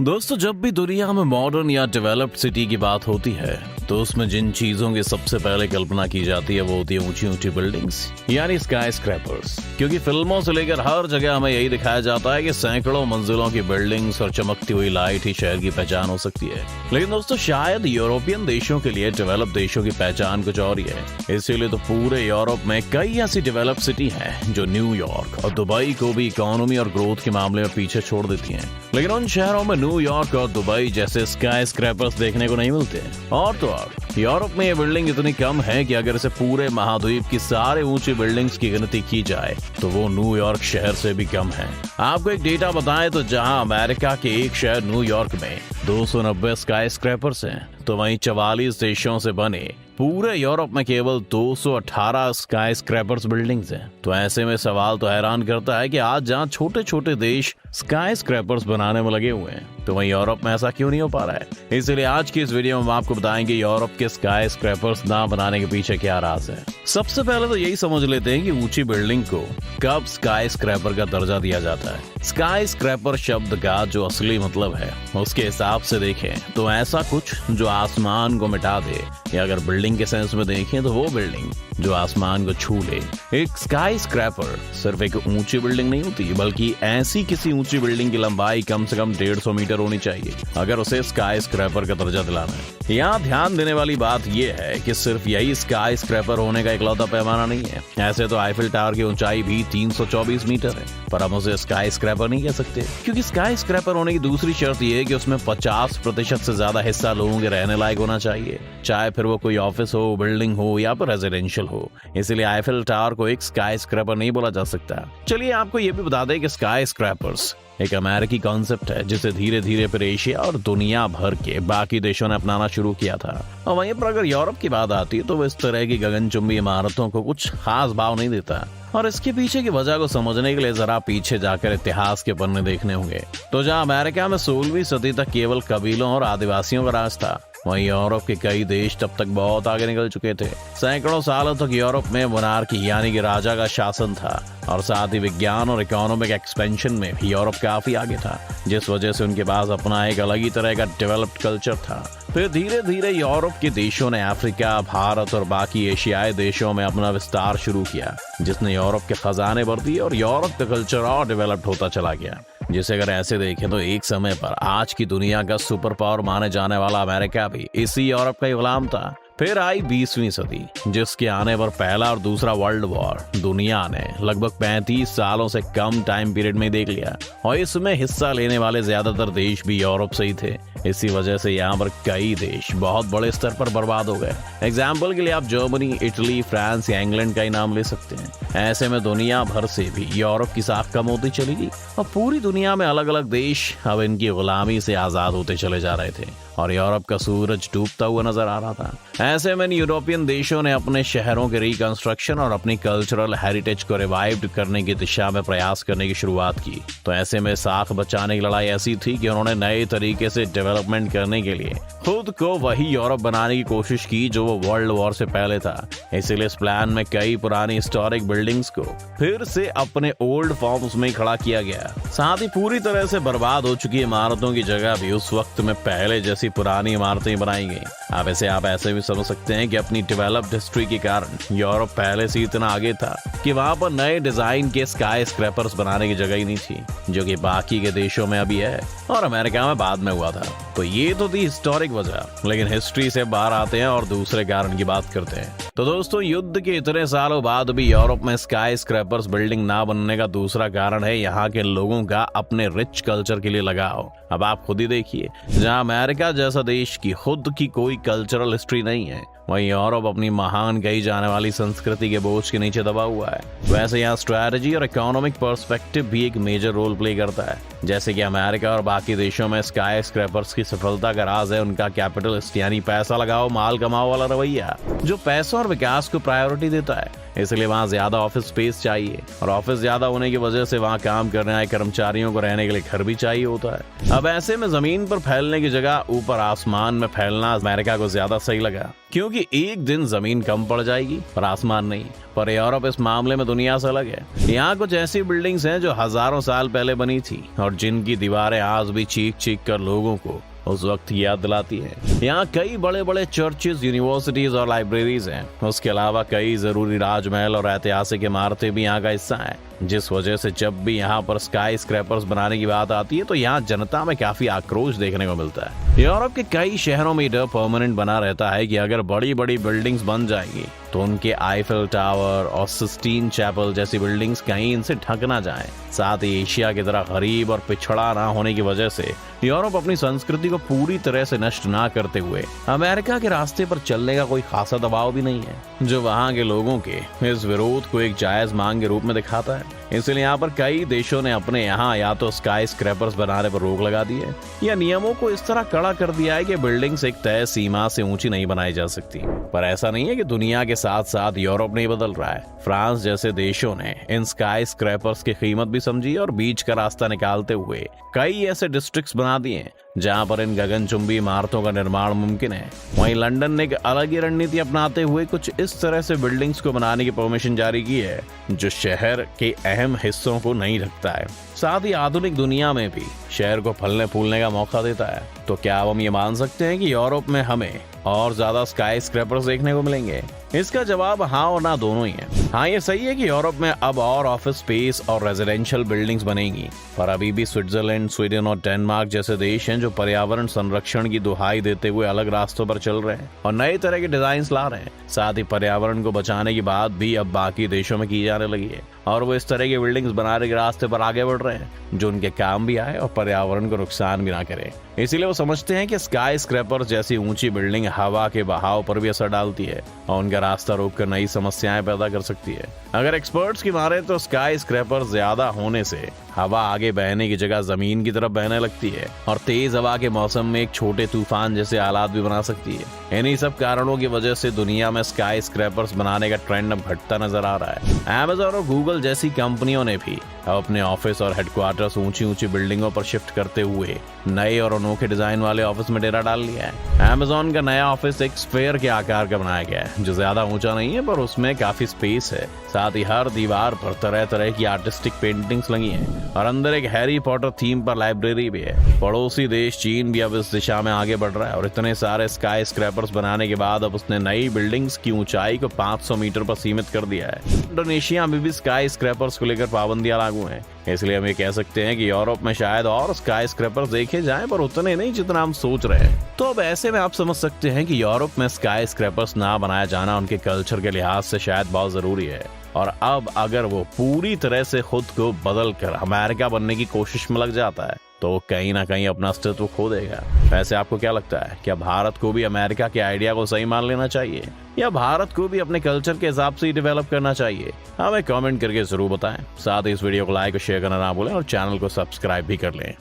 दोस्तों, जब भी दुनिया में मॉडर्न या डेवलप्ड सिटी की बात होती है तो उसमें जिन चीजों की सबसे पहले कल्पना की जाती है वो होती है ऊंची ऊंची बिल्डिंग्स यानी स्काई स्क्रैपर्स। क्योंकि फिल्मों से लेकर हर जगह हमें यही दिखाया जाता है कि सैकड़ों मंजिलों की बिल्डिंग्स और चमकती हुई लाइट ही शहर की पहचान हो सकती है। लेकिन दोस्तों, शायद यूरोपियन देशों के लिए डेवलप देशों की पहचान कुछ और ही है। इसीलिए तो पूरे यूरोप में कई ऐसी डेवलप सिटी हैं जो न्यूयॉर्क और दुबई को भी इकोनॉमी और ग्रोथ के मामले में पीछे छोड़ देती हैं। लेकिन उन शहरों में न्यूयॉर्क और दुबई जैसे स्काई स्क्रैपर्स देखने को नहीं मिलते। और तो और यूरोप में ये बिल्डिंग इतनी कम है कि अगर इसे पूरे महाद्वीप की सारे ऊंची बिल्डिंग्स की गिनती की जाए तो वो न्यूयॉर्क शहर से भी कम है। आपको एक डेटा बताएं तो जहां अमेरिका के एक शहर न्यूयॉर्क में 290 स्काई स्क्रैपर्स हैं, तो वहीं 44 देशों से बने पूरे यूरोप में केवल 218 स्काई स्क्रैपर्स बिल्डिंग्स हैं। तो ऐसे में सवाल तो हैरान करता है कि आज जहां छोटे छोटे देश स्काई स्क्रैपर्स बनाने में लगे हुए हैं तो वहीं यूरोप में ऐसा क्यों नहीं हो पा रहा है। इसलिए आज की इस वीडियो में हम आपको बताएंगे यूरोप के स्काई स्क्रैपर्स ना बनाने के पीछे क्या राज है। सबसे पहले तो यही समझ लेते हैं कि ऊंची बिल्डिंग को कब स्काई स्क्रैपर का दर्जा दिया जाता है। स्काई स्क्रैपर शब्द का जो असली मतलब है उसके हिसाब से देखें तो ऐसा कुछ जो आसमान को मिटा दे, या अगर बिल्डिंग के सेंस में देखें तो वो बिल्डिंग जो आसमान को छू ले। एक स्काई स्क्रैपर सिर्फ एक ऊंची बिल्डिंग नहीं होती, बल्कि ऐसी किसी ऊंची बिल्डिंग की लंबाई कम से कम 150 मीटर होनी चाहिए अगर उसे स्काई स्क्रैपर का दर्जा दिलाना है। यहाँ ध्यान देने वाली बात यह है कि सिर्फ यही स्काई स्क्रैपर होने का इकलौता पैमाना नहीं है। ऐसे तो आईफिल टावर की ऊंचाई भी 324 मीटर है, पर हम उसे स्काई स्क्रैपर नहीं कह सकते, क्योंकि स्काई स्क्रैपर होने की दूसरी शर्त यह है कि उसमें 50% से ज्यादा हिस्सा लोगों के रहने लायक होना चाहिए, चाहे फिर वो कोई ऑफिस हो, बिल्डिंग हो या फिर रेजिडेंशियल हो। इसलिए आईफिल टावर को एक स्काई स्क्रैपर नहीं बोला जा सकता। चलिए आपको ये भी बता दें कि स्काई स्क्रैपर्स एक अमेरिकी कॉन्सेप्ट है जिसे धीरे धीरे फिर एशिया और दुनिया भर के बाकी देशों ने अपनाना शुरू किया था। और वहीं पर अगर यूरोप की बात आती है तो वो इस तरह की गगनचुंबी इमारतों को कुछ खास भाव नहीं देता। और इसके पीछे की वजह को समझने के लिए जरा पीछे जाकर इतिहास के पन्ने देखने होंगे। तो जहां अमेरिका में 16वीं सदी तक केवल कबीलों और आदिवासियों का राज था, वहीं यूरोप के कई देश तब तक बहुत आगे निकल चुके थे। सैकड़ों सालों तक यूरोप में मोनार्की यानी कि राजा का शासन था, और साथ ही विज्ञान और इकोनॉमिक एक्सपेंशन में भी यूरोप काफी आगे था, जिस वजह से उनके पास अपना एक अलग ही तरह का डेवलप्ड कल्चर था। फिर धीरे धीरे यूरोप के देशों ने अफ्रीका, भारत और बाकी एशियाई देशों में अपना विस्तार शुरू किया, जिसने यूरोप के खजाने भर दिए और यूरोप का कल्चर और डेवलप्ड होता चला गया। जिसे अगर ऐसे देखें तो एक समय पर आज की दुनिया का सुपर पावर माने जाने वाला अमेरिका भी इसी यूरोप का ही गुलाम था। फिर आई 20वीं सदी, जिसके आने पर पहला और दूसरा वर्ल्ड वॉर दुनिया ने लगभग 35 सालों से कम टाइम पीरियड में देख लिया, और इसमें हिस्सा लेने वाले ज्यादातर देश भी यूरोप से ही थे। इसी वजह से यहाँ पर कई देश बहुत बड़े स्तर पर बर्बाद हो गए। एग्जाम्पल के लिए आप जर्मनी, इटली, फ्रांस या इंग्लैंड का ही नाम ले सकते हैं। ऐसे में दुनिया भर से भी यूरोप की साख कम होती चली गई और पूरी दुनिया में अलग अलग देश अब इनकी गुलामी से आजाद होते चले जा रहे थे और यूरोप का सूरज डूबता हुआ नजर आ रहा था। ऐसे में यूरोपियन देशों ने अपने शहरों के रिकंस्ट्रक्शन और अपनी कल्चरल हेरिटेज को रिवाइव करने की दिशा में प्रयास करने की शुरुआत की। तो ऐसे में साख बचाने की लड़ाई ऐसी थी कि उन्होंने नए तरीके से डेवलपमेंट करने के लिए खुद को वही यूरोप बनाने की कोशिश की जो वो वर्ल्ड वॉर से पहले था। इसीलिए इस प्लान में कई पुरानी हिस्टोरिक बिल्डिंग्स को फिर से अपने ओल्ड फॉर्म्स में खड़ा किया गया। साथ ही पूरी तरह से बर्बाद हो चुकी इमारतों की जगह भी उस वक्त में पहले जैसी पुरानी इमारतें बनाई गई। अब आप ऐसे भी समझ सकते हैं कि अपनी डेवलप्ड हिस्ट्री के कारण यूरोप पहले से इतना आगे था कि वहां पर नए डिजाइन के स्काई स्क्रैपर्स बनाने की जगह ही नहीं थी, जो कि बाकी के देशों में अभी है और अमेरिका में बाद में हुआ था। तो ये तो थी हिस्टोरिक वजह, लेकिन हिस्ट्री से बाहर आते हैं और दूसरे कारण की बात करते हैं। तो दोस्तों, युद्ध के इतने सालों बाद भी यूरोप में स्काई स्क्रैपर्स बिल्डिंग ना बनने का दूसरा कारण है यहाँ के लोगों का अपने रिच कल्चर के लिए लगाव। अब आप खुद ही देखिए, जहाँ अमेरिका जैसा देश की खुद की कोई कल्चरल हिस्ट्री नहीं है, वहीं यूरोप अपनी महान कही जाने वाली संस्कृति के बोझ के नीचे दबा हुआ है। वैसे यहाँ स्ट्रैटेजी और इकोनॉमिक पर्सपेक्टिव भी एक मेजर रोल प्ले करता है। जैसे कि अमेरिका और बाकी देशों में स्काई स्क्रैपर्स की सफलता का राज है उनका कैपिटलिस्ट यानी पैसा लगाओ माल कमाओ वाला रवैया, जो पैसों और विकास को प्रायोरिटी देता है। इसलिए वहाँ ज्यादा ऑफिस स्पेस चाहिए, और ऑफिस ज्यादा होने की वजह से वहाँ काम करने आए कर्मचारियों को रहने के लिए घर भी चाहिए होता है। अब ऐसे में जमीन पर फैलने की जगह ऊपर आसमान में फैलना अमेरिका को ज्यादा सही लगा, क्योंकि एक दिन जमीन कम पड़ जाएगी और आसमान नहीं। पर यूरोप इस मामले में दुनिया से अलग है। यहाँ कुछ ऐसी बिल्डिंग्स हैं जो हजारों साल पहले बनी थी और जिनकी दीवारें आज भी चीख चीख कर लोगों को उस वक्त की याद दिलाती है। यहाँ कई बड़े बड़े चर्चेज, यूनिवर्सिटीज और लाइब्रेरीज हैं। उसके अलावा कई जरूरी राजमहल और ऐतिहासिक इमारतें भी यहाँ का हिस्सा हैं, जिस वजह से जब भी यहाँ पर स्काई स्क्रैपर्स बनाने की बात आती है तो यहाँ जनता में काफी आक्रोश देखने को मिलता है। यूरोप के कई शहरों में डर परमानेंट बना रहता है कि अगर बड़ी बड़ी बिल्डिंग्स बन जाएंगी तो उनके आईफेल टावर और सिस्टीन चैपल जैसी बिल्डिंग्स कहीं इनसे ढक ना जाएं। साथ ही एशिया की तरह गरीब और पिछड़ा ना होने की वजह से यूरोप अपनी संस्कृति को पूरी तरह से नष्ट ना करते हुए अमेरिका के रास्ते पर चलने का कोई खासा दबाव भी नहीं है, जो वहाँ के लोगों के इस विरोध को एक जायज मांग के रूप में दिखाता है। इसलिए यहाँ पर कई देशों ने अपने यहाँ या तो स्काई स्क्रैपर्स बनाने पर रोक लगा दी है या नियमों को इस तरह कड़ा कर दिया है कि बिल्डिंग्स एक तय सीमा से ऊंची नहीं बनाई जा सकती। पर ऐसा नहीं है कि दुनिया के साथ साथ यूरोप नहीं बदल रहा है। फ्रांस जैसे देशों ने इन स्काई स्क्रैपर्स की कीमत भी समझी और बीच का रास्ता निकालते हुए कई ऐसे डिस्ट्रिक्ट्स बना दिए जहां पर इन गगनचुंबी इमारतों का निर्माण मुमकिन है। वहीं लंदन ने एक अलग ही रणनीति अपनाते हुए कुछ इस तरह से बिल्डिंग्स को बनाने की परमिशन जारी की है जो शहर के अहम हिस्सों को नहीं ढकता है, साथ ही आधुनिक दुनिया में भी शहर को फलने फूलने का मौका देता है। तो क्या अब हम ये मान सकते हैं कि यूरोप में हमें और ज्यादा स्काई स्क्रैपर्स देखने को मिलेंगे? इसका जवाब हाँ और ना दोनों ही है। हाँ, ये सही है कि यूरोप में अब और ऑफिस स्पेस और रेजिडेंशियल बिल्डिंग्स बनेंगी, पर अभी भी स्विट्जरलैंड, स्वीडन और डेनमार्क जैसे देश हैं जो पर्यावरण संरक्षण की दुहाई देते हुए अलग रास्तों पर चल रहे हैं और नए तरह के डिजाइन ला रहे हैं। साथ ही पर्यावरण को बचाने की बात भी अब बाकी देशों में की जाने लगी है और वो इस तरह की बिल्डिंग्स बनाने के रास्ते पर आगे बढ़ रहे हैं जो उनके काम भी आए और पर्यावरण को नुकसान भी ना करे। इसीलिए वो समझते हैं कि स्काई स्क्रैपर्स जैसी ऊंची बिल्डिंग हवा के बहाव पर भी असर डालती है और उनका रास्ता रोककर नई समस्याएं पैदा कर सकती है। अगर एक्सपर्ट्स की माने तो स्काई स्क्रैपर्स ज्यादा होने से हवा आगे बहने की जगह जमीन की तरफ बहने लगती है और तेज हवा के मौसम में एक छोटे तूफान जैसे हालात भी बना सकती है। इन्हीं सब कारणों की वजह से दुनिया में स्काई स्क्रैपर्स बनाने का ट्रेंड अब घटता नजर आ रहा है। Amazon और गूगल जैसी कंपनियों ने भी अपने ऑफिस और हेडक्वार्टर्स ऊंची ऊंची बिल्डिंगों पर शिफ्ट करते हुए नए और अनोखे डिजाइन वाले ऑफिस में डेरा डाल लिया है। Amazon का नया ऑफिस एक स्फेयर के आकार का बनाया गया है जो ज्यादा ऊंचा नहीं है, पर उसमें काफी स्पेस है। साथ ही हर दीवार पर तरह तरह की आर्टिस्टिक पेंटिंग्स लगी हैं और अंदर एक हैरी पॉटर थीम पर लाइब्रेरी भी है। पड़ोसी देश चीन भी अब इस दिशा में आगे बढ़ रहा है और इतने सारे स्काई स्क्रैपर्स बनाने के बाद अब उसने नई बिल्डिंग्स की ऊंचाई को 500 मीटर पर सीमित कर दिया है। इंडोनेशिया में भी स्काई स्क्रैपर्स को लेकर पाबंदियां लागू हैं। इसलिए हम ये कह सकते हैं कि यूरोप में शायद और स्काई स्क्रैपर्स देखे जाएं, पर उतने नहीं जितना हम सोच रहे हैं। तो अब ऐसे में आप समझ सकते हैं कि यूरोप में स्काई स्क्रैपर्स ना बनाया जाना उनके कल्चर के लिहाज से शायद बहुत जरूरी है। और अब अगर वो पूरी तरह से खुद को बदल कर अमेरिका बनने की कोशिश में लग जाता है तो कहीं ना कहीं अपना अस्तित्व खो देगा। वैसे आपको क्या लगता है, क्या भारत को भी अमेरिका के आइडिया को सही मान लेना चाहिए या भारत को भी अपने कल्चर के हिसाब से ही डेवलप करना चाहिए? हमें कमेंट करके जरूर बताएं। साथ ही इस वीडियो को लाइक और शेयर करना ना भूलें और चैनल को सब्सक्राइब भी कर लें।